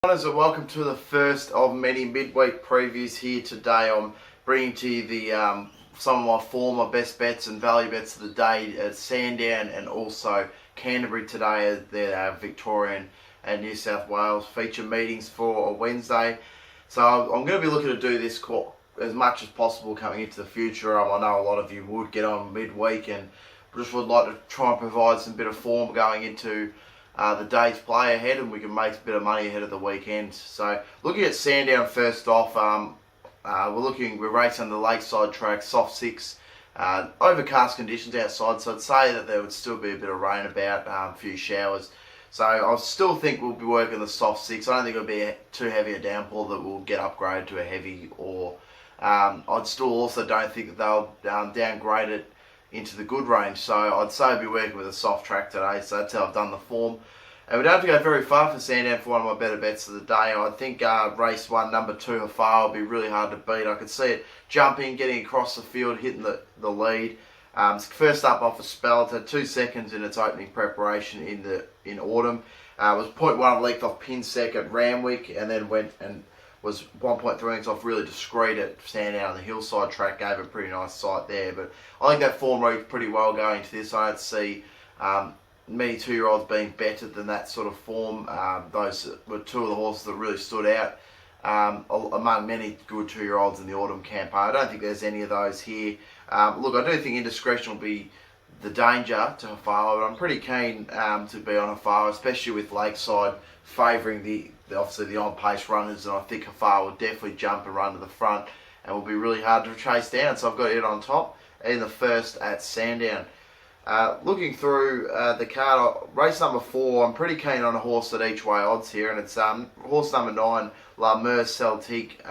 And welcome to the first of many midweek previews here today. I'm bringing to you the some of my former best bets and value bets of the day at Sandown and also Canterbury today at their Victorian and New South Wales feature meetings for a Wednesday. So I'm going to be looking to do this as much as possible coming into the future. I know a lot of you would get on midweek and just would like to try and provide some bit of form going into the day's play ahead, and we can make a bit of money ahead of the weekend. So looking at Sandown first off, we're racing the lakeside track, soft 6, overcast conditions outside, so I'd say that there would still be a bit of rain about, a few showers. So I still think we'll be working the soft 6. I don't think it'll be too heavy a downpour that will get upgraded to a heavy, or I'd still also don't think that they'll downgrade it into the good range. So I'd say I'd be working with a soft track today, so that's how I've done the form. And we don't have to go very far for Sandown for one of my better bets of the day. I think race 1, number 2, Hafar will be really hard to beat. I could see it jumping, getting across the field, hitting the lead. First up off a spell, it had 2 seconds in its opening preparation in autumn. It was 0.1 length off pin second Ramwick, and then went and was 1.3 lengths off really discreet at Sandown on the hillside track, gave a pretty nice sight there. But I think that form reads pretty well going into this. I don't see many 2-year-olds being better than that sort of form. Those were 2 of the horses that really stood out among many good 2-year-olds in the autumn campaign. I don't think there's any of those here. Look, I do think indiscretion will be the danger to Hafar, but I'm pretty keen to be on Hafar, especially with Lakeside favouring obviously the on-pace runners, and I think Hafar will definitely jump and run to the front and will be really hard to chase down. So I've got it on top in the first at Sandown. Looking through the card, race number 4, I'm pretty keen on a horse at each way odds here, and it's horse number 9, La Mer Celtique.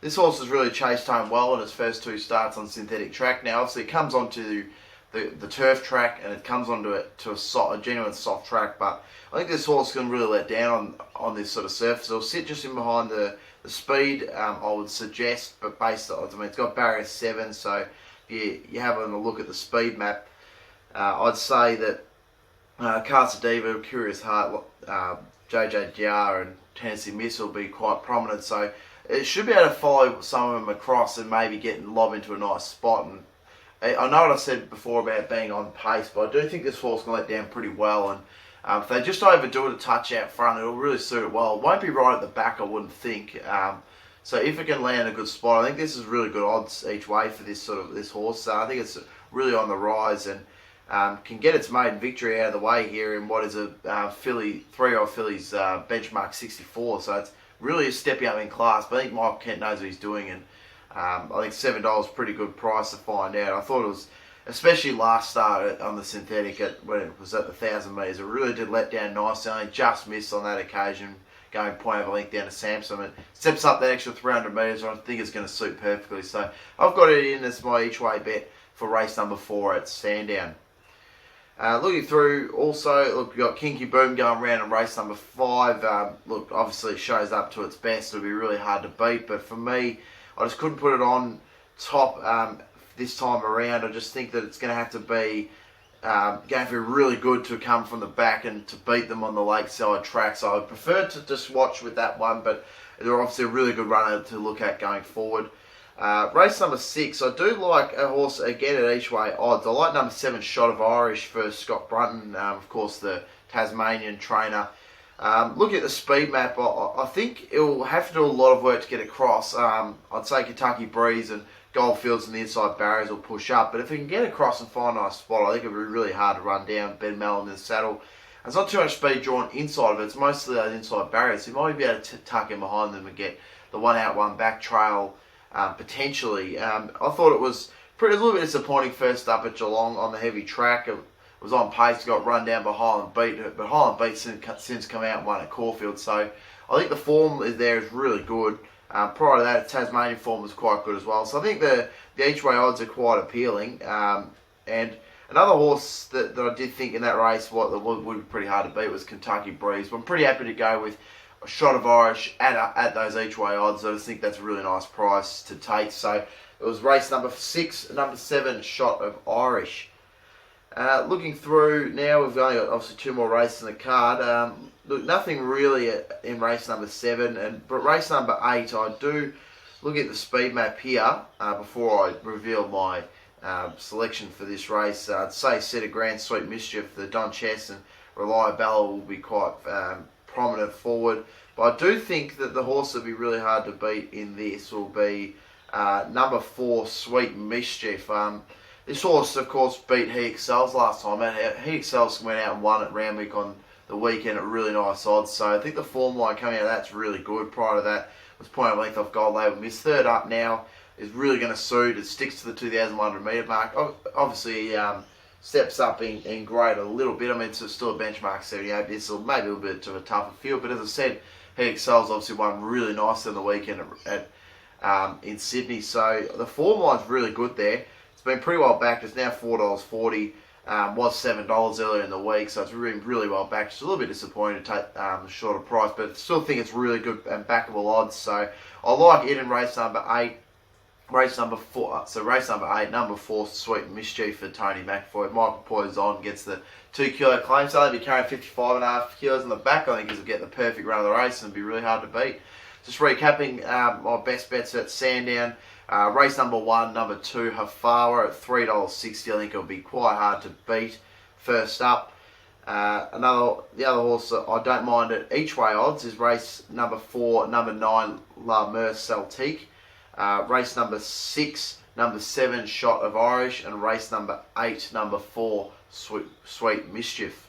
This horse has really chased home well in its first 2 starts on synthetic track. Now, obviously, it comes onto the turf track, and it comes onto a genuine soft track, but I think this horse can really let down on this sort of surface. It'll sit just in behind the speed, I would suggest, but based on, it's got barrier 7, so if you're having a look at the speed map, I'd say that Casa Diva, Curious Heart, JJ and Tennessee Miss will be quite prominent, so it should be able to follow some of them across and maybe get lob into a nice spot. And I know what I said before about being on pace, but I do think this horse can let down pretty well, and if they just overdo it a touch out front, it'll really suit it well. It won't be right at the back, I wouldn't think. So if it can land a good spot, I think this is really good odds each way for this horse. So I think it's really on the rise, and can get its maiden victory out of the way here in what is a 3-year-old filly's benchmark 64. So it's really a stepping up in class. But I think Michael Kent knows what he's doing, and I think $7 is a pretty good price to find out. I thought it was, especially last start on the synthetic when it was at the 1,000 metres, it really did let down nicely. Only just missed on that occasion, going point over length down to Samson. It steps up that extra 300 metres, I think it's going to suit perfectly. So I've got it in as my each way bet for race number 4 at Sandown. Looking through also, look, we've got Kinky Boom going around in race number 5. Look, obviously it shows up to its best. It'll be really hard to beat, but for me, I just couldn't put it on top this time around. I just think that it's going to have to be going to be really good to come from the back and to beat them on the lakeside track. So I would prefer to just watch with that one, but they're obviously a really good runner to look at going forward. Race number 6, I do like a horse again at each way odds. I like number 7, Shot of Irish for Scott Brunton, of course the Tasmanian trainer. Looking at the speed map, I think it will have to do a lot of work to get across. I'd say Kentucky Breeze and Goldfields and the inside barriers will push up, but if it can get across and find a nice spot, I think it'll be really hard to run down Ben Mellon in the saddle. There's not too much speed drawn inside of it, it's mostly those inside barriers, so you might be able to tuck in behind them and get the 1 out, 1 back trail potentially. I thought it was a little bit disappointing first up at Geelong on the heavy track. It was on pace, got run down by Highland Beat, but Highland Beat since come out and won at Caulfield, so I think the form there is really good. Prior to that, Tasmanian form was quite good as well, so I think the each way odds are quite appealing. And another horse that I did think in that race that would be pretty hard to beat was Kentucky Breeze, but I'm pretty happy to go with a Shot of Irish at those each way odds. I just think that's a really nice price to take. So it was race number 6, number 7, Shot of Irish. Looking through now, we've only got obviously 2 more races in the card. look, nothing really in race number 7, but race number 8, I do look at the speed map here before I reveal my selection for this race. I'd say Set a Grand Sweet Mischief, the Don Chess and Reliabella will be quite prominent forward. But I do think that the horse that will be really hard to beat in this will be number 4, Sweet Mischief. This horse, of course, beat He Excels last time. He Excels went out and won at Randwick on the weekend at really nice odds. So I think the form line coming out of that's really good. Prior to that was point of length off Gold Label Miss. Third up now is really going to suit. It sticks to the 2,100 metre mark. Obviously, steps up in grade a little bit. I mean, it's still a benchmark 78. It's maybe a little bit of a tougher field. But as I said, He Excels obviously won really nicely on the weekend in Sydney. So the form line's really good there. It's been pretty well backed. It's now $4.40. Was $7 earlier in the week, so it's really well backed. It's a little bit disappointing to take the shorter price, but I still think it's really good and backable odds. So I like it in race number 8. Race number 4, so race number 8, number 4, Sweet Mischief for Tony McFoy. Michael Poison gets the 2 kilo claim, so they'll be carrying 55.5 kilos on the back. I think he'll get the perfect run of the race and it'll be really hard to beat. Just recapping my best bets at Sandown. Race number 1, number 2, Hafawa at $3.60. I think it'll be quite hard to beat. First up, the other horse that I don't mind at each way odds is race number 4, number 9, La Mer Celtique. Race number 6, number 7, Shot of Irish, and race number 8, number 4, Sweet Mischief.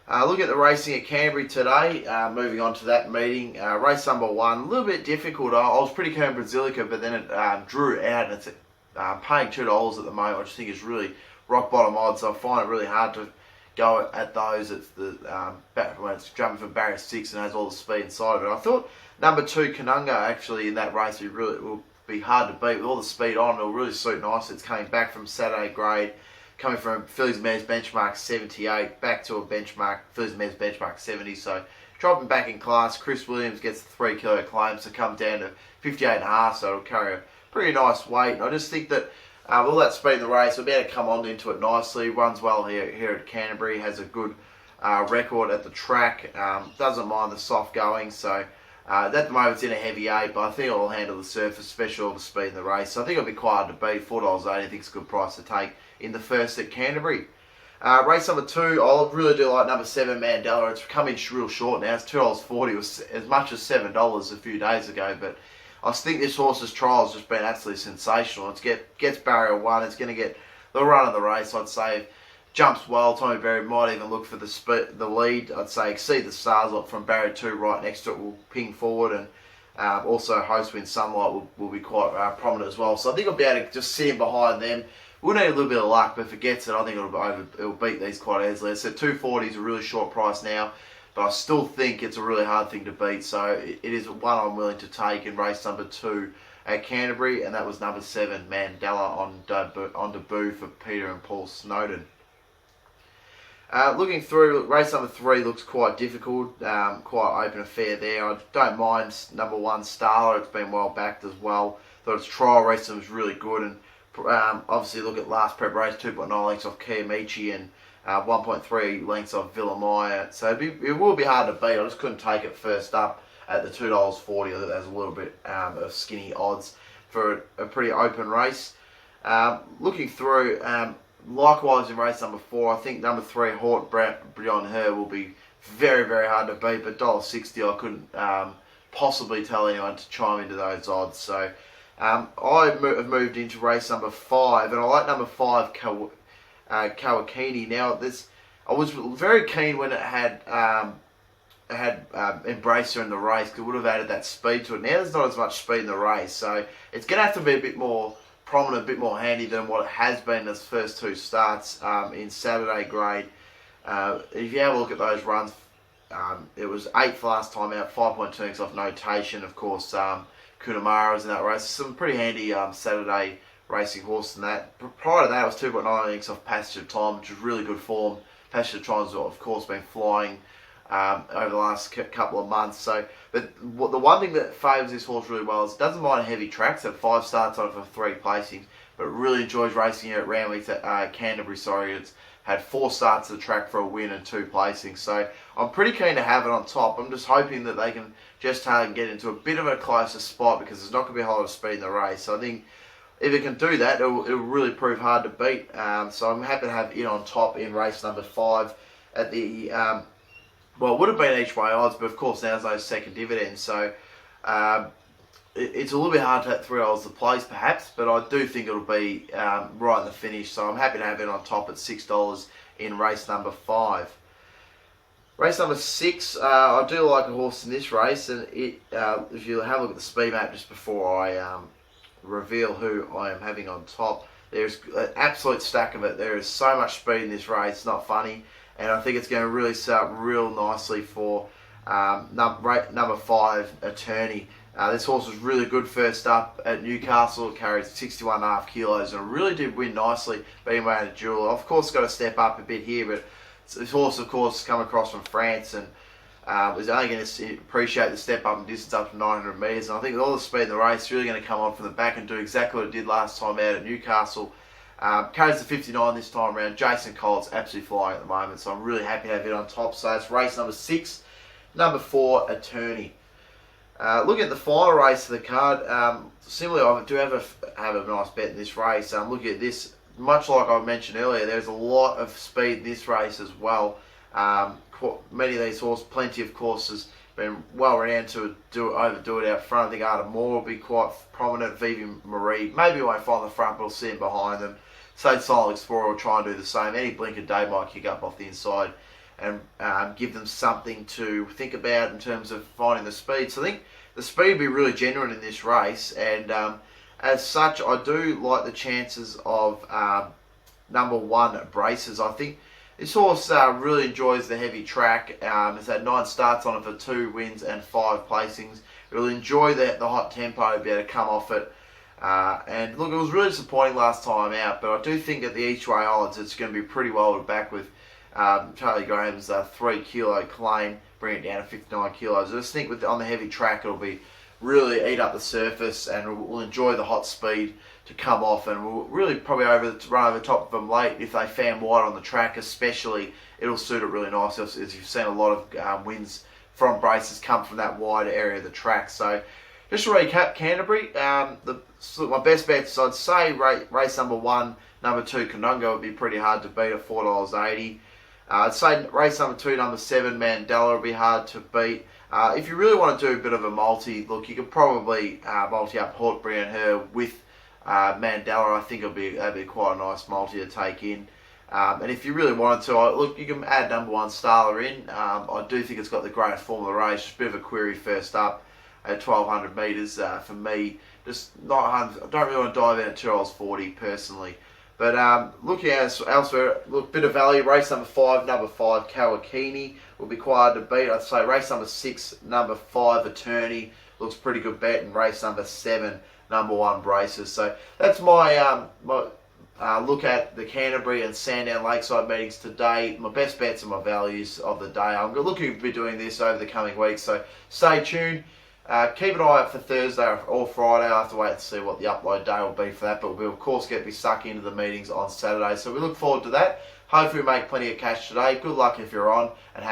Look at the racing at Canterbury today. Moving on to that meeting, race number 1, a little bit difficult. I was pretty keen on Brazilica, but then it drew out, and it's paying $2 at the moment, which I think is really rock bottom odds. I find it really hard to go at those. It's the when it's jumping from barrier 6 and has all the speed inside of it. I thought number 2, Kanunga, actually in that race, will be hard to beat with all the speed on. It'll really suit nicely. It's coming back from Saturday grade, coming from Fillies Mares benchmark 78 back to a benchmark Fillies Mares benchmark 70. So dropping back in class. Chris Williams gets the 3 kilo claim, so come down to 58.5. So it'll carry a pretty nice weight. And I just think that with all that speed in the race, we'll be able to come on into it nicely. Runs well here at Canterbury. Has a good record at the track. Doesn't mind the soft going. So at the moment it's in a heavy 8, but I think it'll handle the surface, especially all the speed in the race. So I think it'll be quite hard to beat. $4.80 I think it's a good price to take in the first at Canterbury. Race number 2, I really do like number 7, Mandela. It's come in real short now. It's $2.40. It was as much as $7 a few days ago, but I think this horse's trial has just been absolutely sensational. It gets barrier 1. It's going to get the run of the race, I'd say. Jumps well. Tommy Berry might even look for the lead. I'd say exceed the stars up from barrier 2 right next to it. Will ping forward, and also Host Win Sunlight will be quite prominent as well. So I think I'll be able to just sit in behind them. We'll need a little bit of luck, but if it gets it, I think it'll beat these quite easily. So $2.40 is a really short price now, but I still think it's a really hard thing to beat. So it is one I'm willing to take in race number 2 at Canterbury, and that was number 7, Mandela, on debut for Peter and Paul Snowden. Looking through, race number 3 looks quite difficult, quite open affair there. I don't mind number 1, Starler. It's been well backed as well. Thought its trial race was really good, and obviously look at last prep race, 2.9 lengths off Kiyomichi and 1.3 lengths off Villamaya. So it will be hard to beat. I just couldn't take it first up at the $2.40. I think that's a little bit of skinny odds for a pretty open race. Looking through, likewise in race number 4, I think number 3, Hort Beyond Her will be very, very hard to beat, but $1.60 I couldn't possibly tell anyone to chime into those odds. So I have moved into race number 5, and I like number 5, Kawakini. Now, I was very keen when it had Embracer in the race, because it would have added that speed to it. Now there's not as much speed in the race, so it's going to have to be a bit more prominent, a bit more handy than what it has been in its first 2 starts in Saturday grade. If you have a look at those runs, it was 8th last time out, 5.2 lengths off Notation. Of course, Kunamara was in that race. Some pretty handy Saturday racing horse in that. Prior to that, it was 2.9 lengths off Passage of Time, which was really good form. Passage of Time's of course been flying over the last couple of months. So, but the one thing that favours this horse really well is it doesn't mind heavy tracks. At 5 starts on it for 3 placings, but really enjoys racing here at Randwick, Canterbury. Sorry, it's had 4 starts at the track for a win and 2 placings. So I'm pretty keen to have it on top. I'm just hoping that they can just get into a bit of a closer spot, because there's not going to be a whole lot of speed in the race. So I think if it can do that, it'll really prove hard to beat. So I'm happy to have it on top in race number 5 at the, well, it would have been each way odds, but of course now there's no second dividend. So it's a little bit hard to have $3 to place perhaps, but I do think it'll be right in the finish. So I'm happy to have it on top at $6 in race number 5. Race number 6, I do like a horse in this race, and if you have a look at the speed map just before I reveal who I am having on top, there's an absolute stack of it. There is so much speed in this race, it's not funny, and I think it's going to really set up real nicely for number 5, Attorney. This horse was really good first up at Newcastle. It carried 61.5 kilos and really did win nicely, being away at Jewel. Of course, got to step up a bit here, but this horse, of course, come across from France and was only going to appreciate the step up in distance up to 900 metres. And I think with all the speed in the race, really going to come on from the back and do exactly what it did last time out at Newcastle. Carries the 59 this time around. Jason Cole's absolutely flying at the moment, so I'm really happy to have it on top. So it's race number 6, number 4, Attorney. Looking at the final race of the card, similarly, I do have a nice bet in this race. Looking at this, much like I mentioned earlier, there's a lot of speed in this race as well. Many of these horses, plenty of courses, been well renowned to overdo it out front. I think Arden Moore will be quite prominent. Vivi Marie maybe won't find the front, but we'll see him behind them. Say Silent Explorer will try and do the same. Any Blinker Day might kick up off the inside and give them something to think about in terms of finding the speed. So I think the speed will be really genuine in this race, and as such, I do like the chances of number 1, Braces. I think this horse really enjoys the heavy track. It's had 9 starts on it for 2 wins and 5 placings. It will enjoy the hot tempo to be able to come off it. And look, it was really disappointing last time out, but I do think at the each way odds, it's going to be pretty well to back with Charlie Graham's 3 kilo claim, bring it down to 59 kilos. I just think on the heavy track, it'll be really eat up the surface, and we'll enjoy the hot speed to come off, and we'll really probably run over the top of them late if they fan wide on the track. Especially, it'll suit it really nicely, as you've seen a lot of wins from Braces come from that wide area of the track. So just to recap, Canterbury, my best bets, I'd say race number 1, number 2, Conunga would be pretty hard to beat at $4.80. I'd say race number 2, number 7, Mandela would be hard to beat. If you really want to do a bit of a multi, look, you could probably multi up Hortbury and her with Mandela. I think that'd be quite a nice multi to take in. And if you really wanted to, look, you can add number 1, Starler in. I do think it's got the greatest form of the race. Just a bit of a query first up at 1,200 metres for me. Just not. I don't really want to dive in at $2.40 personally. But looking at elsewhere, look, bit of value. Race number 5, number 5, Kawakini will be quite hard to beat. I'd say race number 6, number 5, Attorney looks pretty good bet, and race number 7, number 1, Braces. So that's my look at the Canterbury and Sandown Lakeside meetings today. My best bets and my values of the day. I'm looking to be doing this over the coming weeks, so stay tuned. Keep an eye out for Thursday or Friday. I'll have to wait to see what the upload day will be for that, but we'll of course be stuck into the meetings on Saturday. So we look forward to that. Hopefully we make plenty of cash today. Good luck if you're on, and have